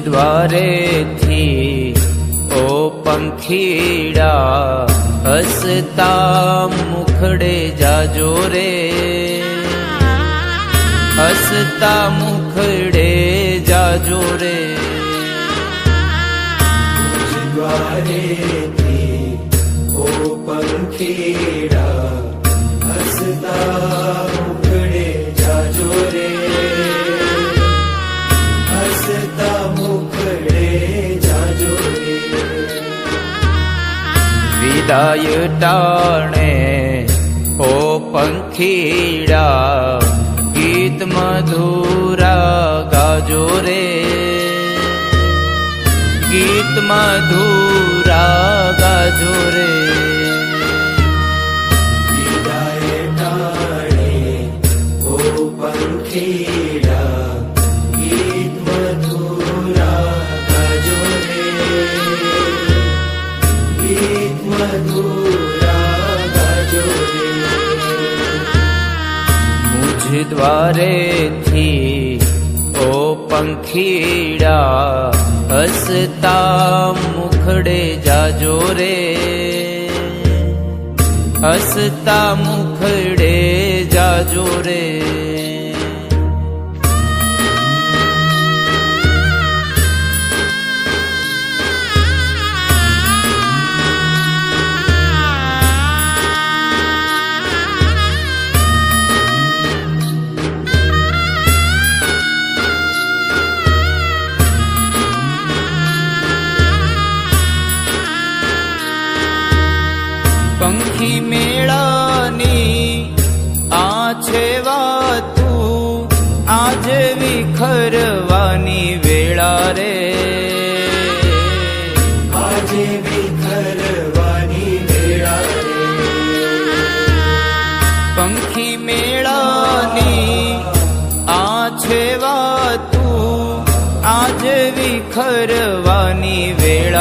द्वारे थी ओ पंखीड़ा हसता मुखड़े जाजो रे, हसता मुखड़े जाजो रे। द्वारे थी ओ पंखीड़ा हसता मुखड़े जाजो रे, हसता मुखड़े जाजो रे। विदाय टाणे ओ पंखीड़ा गीत मधुरा गाजो रे, गीत मधुरा गाजो रे। विदाय टाणे ओ पंखीड़ा गीत मधुरा गाजो रे, गीत मधुरा गाजो रे। मुझ द्वारे थी ओ पंखीड़ा हसता मुखड़े जाजो रे, हसता मुखड़े जाजो रे। पंखी मेळानी आछे वातू आज विखरवानी वेळा रे, आज विखरवानी वेळा रे। पंखी मेळानी आछे वातू आज विखरवानी वेळा